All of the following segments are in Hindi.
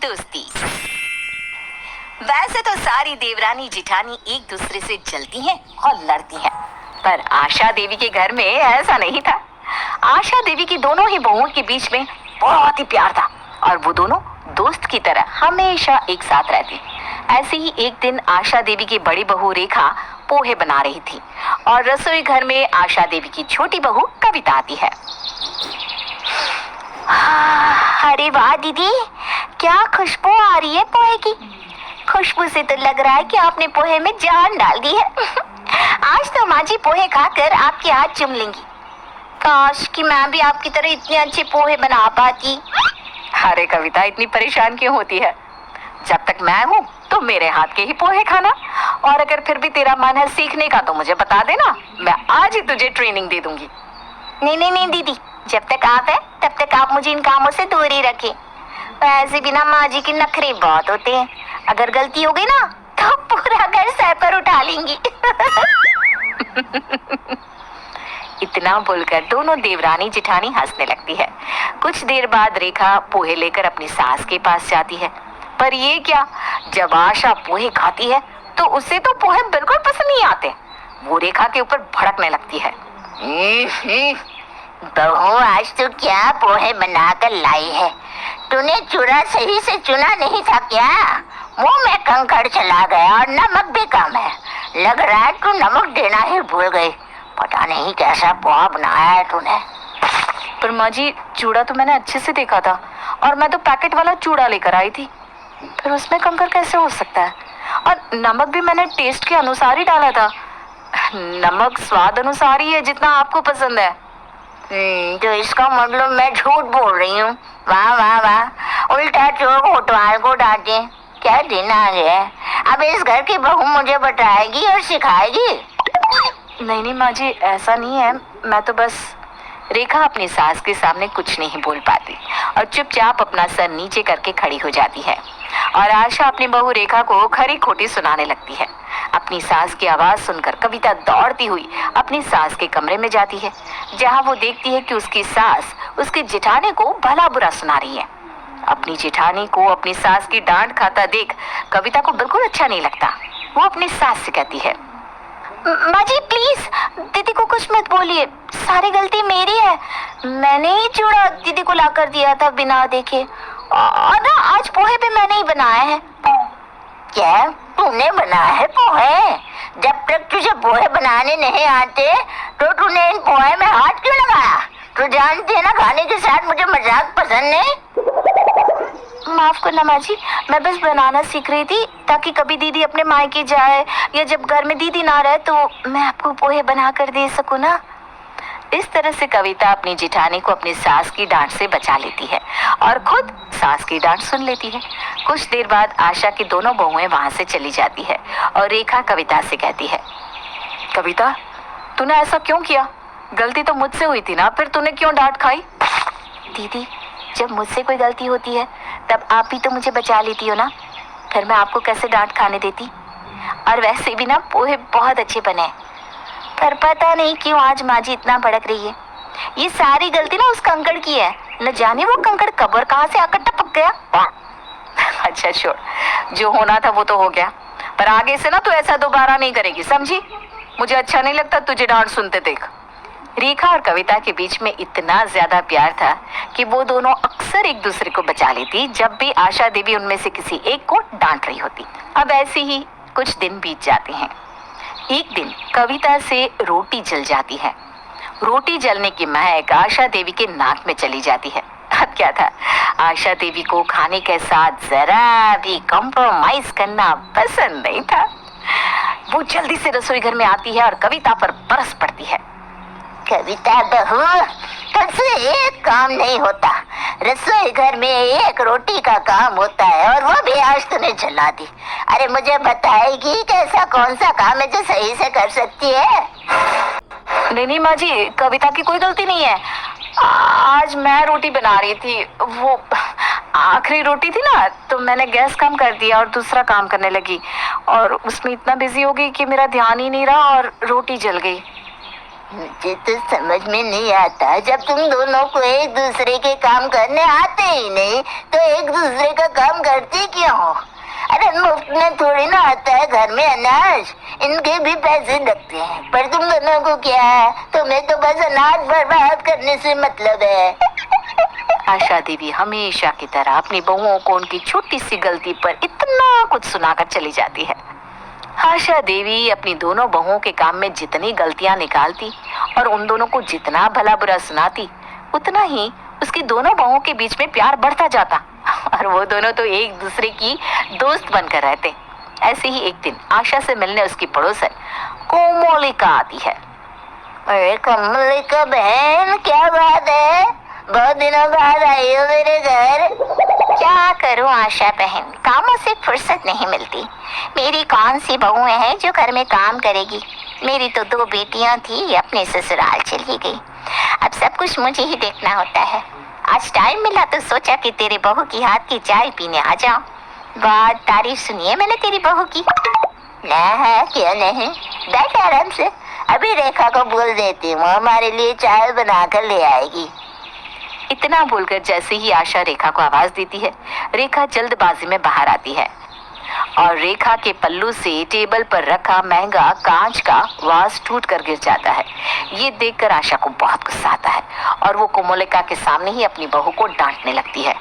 दोस्ती। वैसे तो सारी देवरानी जिठानी एक दूसरे से जलती हैं और लड़ती हैं, पर आशा देवी के घर में ऐसा नहीं था। आशा देवी की दोनों ही बहुओं के बीच में बहुत ही प्यार था और वो दोनों दोस्त की तरह हमेशा एक साथ रहती। ऐसे ही एक दिन आशा देवी की बड़ी बहू रेखा पोहे बना रही थी और रसोई घर में आशा देवी की छोटी बहू कविता आती है। अरे वाह दीदी, क्या खुशबू आ रही है पोहे की। खुशबू से तो लग रहा है कि आपने पोहे में जान डाल दी है। आज तो माँ जी पोहे खाकर आपके हाथ चूम लेंगी। काश कि मैं भी आपकी तरह इतने अच्छे पोहे बना पाती। अरे कविता, इतनी परेशान क्यों होती है? जब तक मैं हूँ तो मेरे हाथ के ही पोहे खाना, और अगर फिर भी तेरा मन है सीखने का तो मुझे बता देना, मैं आज ही तुझे ट्रेनिंग दे दूंगी। नहीं नहीं नहीं दीदी, जब तक आप है तब तक आप मुझे इन कामों से दूर ही रखें। ऐसे बिना माँ जी के नखरे बहुत होते हैं, अगर गलती हो गई ना तो पूरा घर सर पर उठा लेंगी। इतना बोलकर दोनों देवरानी जिठानी हंसने लगती है। कुछ देर बाद रेखा पोहे लेकर अपनी सास के पास जाती है, पर ये क्या, जब आशा पोहे खाती है तो उसे तो पोहे बिल्कुल पसंद नहीं आते। वो रेखा के ऊपर भड़कने लगती है। बहू, आज तो क्या पोहे बनाकर लाई है? तूने चूड़ा सही से चुना नहीं था क्या? मुंह में कंकड़ चला गया और नमक भी कम है। लग रहा है तू नमक देना ही भूल गई। पता नहीं कैसा पोहा बनाया है तूने। पर माँ जी, चूड़ा तो मैंने अच्छे से देखा था और मैं तो पैकेट वाला चूड़ा लेकर आई थी, फिर उसमें कंकड़ कैसे हो सकता है? और नमक भी मैंने टेस्ट के अनुसार ही डाला था। नमक स्वाद अनुसार ही है जितना आपको पसंद है। तो इसका मतलब मैं झूठ बोल रही हूँ? वाह वाह वाह, उल्टा चोर कोतवाल को डांटे। क्या दिन आ गया? अब इस घर की बहू मुझे बताएगी और सिखाएगी। नहीं नहीं माँ जी, ऐसा नहीं है, मैं तो बस। रेखा अपनी सास के सामने कुछ नहीं बोल पाती और चुपचाप अपना सर नीचे करके खड़ी हो जाती है, और आशा अपनी बहू रेखा को खरी खोटी सुनाने लगती है। अपनी सास की आवाज सुनकर कविता दौड़ती हुई अपनी सास के कमरे में जाती है, जहां वो देखती है कि उसकी सास उसकी जेठानी को भला बुरा सुना रही है। अपनी जेठानी को अपनी सास की डांट खाता देख कविता को बिल्कुल अच्छा नहीं लगता। वो अपनी सास से कहती है, माँ जी प्लीज दीदी को कुछ मत बोलिए, सारी गलती मेरी है। मैंने ही चूड़ा दीदी को लाकर दिया था बिना देखे, और ना आज पोहे भी मैंने ही बनाए हैं। क्या तूने बनाया है पोहे? जब तक तुझे पोहे बनाने नहीं आते तो तूने इन पोहे में हाथ क्यों लगाया? तू जानती है ना, खाने के साथ मुझे मजाक पसंद नहीं। माफ करना माँ जी, मैं बस बनाना सीख रही थी ताकि कभी दीदी अपने मायके जाए या जब घर में दीदी ना रहे तो मैं आपको पोहे बना कर दे सकूं ना। इस तरह से कविता अपनी जेठानी को अपनी सास की डांट से बचा लेती है और खुद सास की डांट सुन लेती है। कुछ देर बाद आशा की दोनों बहुएं वहां से चली जाती है और रेखा कविता से कहती है, कविता तूने ऐसा क्यों किया? गलती तो मुझसे हुई थी ना, फिर तूने क्यों डांट खाई? दीदी, जब मुझसे कोई गलती होती है तब आप भी तो मुझे बचा लेती हो ना, फिर मैं आपको कैसे डांट खाने देती? और वैसे भी ना पोहे बहुत अच्छे बने, पर पता नहीं क्यों आज माँ जी इतना भड़क रही है। ये सारी गलती ना उस कंकड़ की है, न जाने वो कंकड़ कब और कहाँ से आकर टपक गया। अच्छा छोड़, जो होना था वो तो हो गया, पर आगे से ना तू ऐसा दोबारा नहीं करेगी, समझी? मुझे अच्छा नहीं लगता तुझे डांट सुनते देख। रेखा और कविता के बीच में इतना ज्यादा प्यार था कि वो दोनों अक्सर एक दूसरे को बचा लेती जब भी आशा देवी उनमें से किसी एक को डांट रही होती। अब ऐसे ही कुछ दिन बीत जाते हैं। एक दिन कविता से रोटी जल जाती है। रोटी जलने की महक आशा देवी के नाक में चली जाती है। अब क्या था, आशा देवी को खाने के साथ जरा भी कॉम्प्रोमाइज करना पसंद नहीं था। वो जल्दी से रसोई घर में आती है और कविता पर बरस पड़ती है। कविता बहू, तुझसे एक काम नहीं होता। रसोई घर में एक रोटी का काम होता है और वो भी आज तूने जला दी। अरे मुझे बताएगी कि ऐसा कौन सा काम है जो सही से कर सकती है? नहीं नहीं माँ जी, कविता की कोई गलती नहीं है। आज मैं रोटी बना रही थी, वो आखिरी रोटी थी ना, तो मैंने गैस कम कर दिया और दूसरा काम करने लगी और उसमें इतना बिजी हो गई कि मेरा ध्यान ही नहीं रहा और रोटी जल गई। मुझे तो समझ में नहीं आता, जब तुम दोनों को एक दूसरे के काम करने आते ही नहीं तो एक दूसरे का काम करते क्यों हो? अरे मुफ्त में थोड़ी ना आता है घर में अनाज, इनके भी पैसे लगते हैं। पर तुम दोनों को क्या है, तुम्हें तो बस अनाज बर्बाद करने से मतलब है। आशा देवी हमेशा की तरह अपनी बहुओं को उनकी छोटी सी गलती पर इतना कुछ सुनाकर चली जाती है। आशा देवी अपनी दोनों बहुओं के काम में जितनी गलतियां निकालती और उन दोनों को जितना भला बुरा सुनाती, उतना ही उसकी दोनों बहुओं के बीच में प्यार बढ़ता जाता और वो दोनों तो एक दूसरे की दोस्त बनकर रहते। ऐसे ही एक दिन आशा से मिलने उसकी पड़ोसन कोमोलिका आती है। अरे कोमोलिका बहन, क्या बात है, बहुत दिनों बाद आई हो मेरे घर। क्या करूं आशा बहन, कामों से फुर्सत नहीं मिलती। मेरी कौन सी बहुएं हैं जो घर में काम करेगी। मेरी तो 2 बेटियां थी, अपने ससुराल चली गई। अब सब कुछ मुझे ही देखना होता है। आज टाइम मिला तो सोचा कि तेरे बहू की हाथ की चाय पीने आ जाऊं। बहुत तारीफ सुनी है मैंने तेरी बहू की। ना है क्यों नहीं, बैठ आराम से, अभी रेखा को बोल देती हूँ, हमारे लिए चाय बना कर ले आएगी। इतना बोलकर जैसे ही आशा रेखा को आवाज देती है, रेखा जल्दबाजी में बाहर आती है और रेखा के पल्लू से टेबल पर रखा महंगा कांच का वाज टूट कर गिर जाता है। ये देखकर आशा को बहुत गुस्सा आता है और वो कोमोलिका के सामने ही अपनी बहू को डांटने लगती है।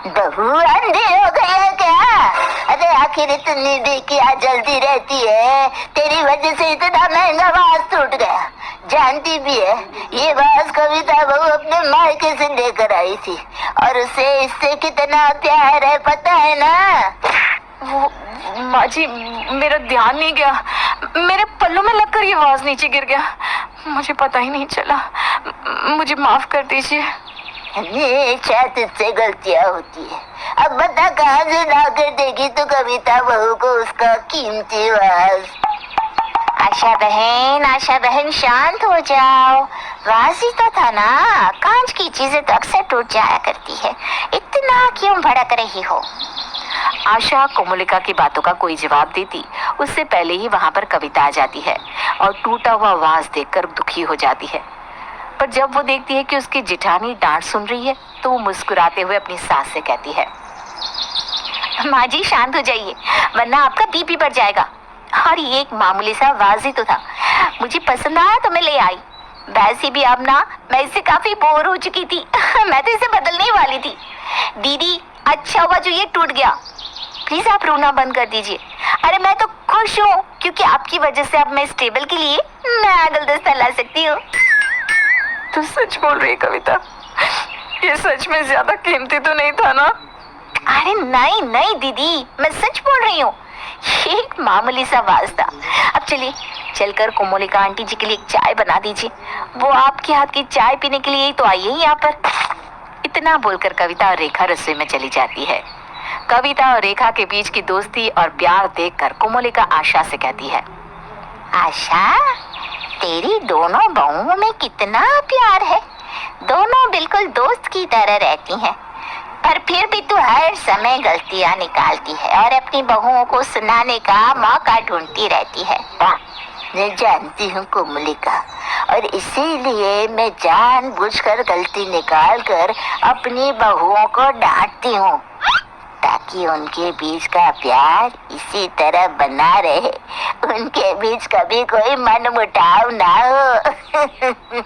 बहू अंधी हो गई है क्या? अरे आखिर इतनी देखिए जल्दी रहती है, तेरी वजह से इतना महंगा वाज टूट गया। जानती भी है, ये वाज कविता बहू अपने मायके से लेकर आई थी और उसे इससे कितना प्यार है पता है ना? वो माँ जी, मेरा ध्यान नहीं गया, मेरे पल्लू में लगकर ये वाज नीचे गिर गया, मुझे पता ही नहीं चला, मुझे माफ कर दीजिए। हमेशा तुझसे गलतियां होती है। अब बता कहाँ से ला कर देगी तो कविता बहू को उसका कीमती वाज। आशा बहन शांत हो जाओ, वाज ही तो था ना, कांच की चीजें तो अक्सर टूट जाया करती है, इतना क्यों भड़क रही हो? आशा कोमोलिका की बातों का कोई जवाब देती उससे पहले ही वहां पर कविता आ जाती है और टूटा हुआ वाज देखकर दुखी हो जाती है। पर जब वो देखती है कि उसकी जिठानी डांट सुन रही है तो वो मुस्कुराते हुए अपनी सास से कहती है, माँ जी शांत हो जाइए वरना आपका बीपी बढ़ जाएगा। और ये एक मामूली सा वाज ही तो था, मुझे पसंद आया तो मैं ले आई। वैसे भी अब ना मैं इससे काफी बोर हो चुकी थी मैं तो इसे बदलने ही वाली थी। दीदी अच्छा हुआ जो ये टूट गया, प्लीज आप रोना बंद कर दीजिए। अरे मैं तो खुश हूँ क्योंकि आपकी वजह से अब मैं इस टेबल के लिए नया गुलदस्ता ला सकती हूँ। तू सच बोल रही कविता, ये सच में ज्यादा कीमती तो नहीं था ना? अरे नहीं नहीं दीदी, मैं सच बोल रही हूँ, ये एक मामूली सा वाज था। अब चलिए चलकर कोमोलिका आंटी जी के लिए एक चाय बना दीजिए, वो आपके हाथ की चाय पीने के लिए ही तो आई है यहाँ पर। इतना बोलकर कविता और रेखा रसोई में चली जाती है। कविता और रेखा के बीच की दोस्ती और प्यार देखकर कोमोलिका आशा से कहती है, आशा, तेरी दोनों बहुओं में कितना प्यार है, दोनों बिल्कुल दोस्त की तरह रहती हैं। पर फिर भी तू हर समय गलतियां निकालती है और अपनी बहुओं को सुनाने का मौका ढूंढती रहती है। मैं जानती हूँ कोमलिका, और इसीलिए मैं जानबूझकर गलती निकाल कर अपनी बहुओं को डांटती हूँ ताकि उनके बीच का प्यार इसी तरह बना रहे, उनके बीच कभी कोई मनमुटाव ना हो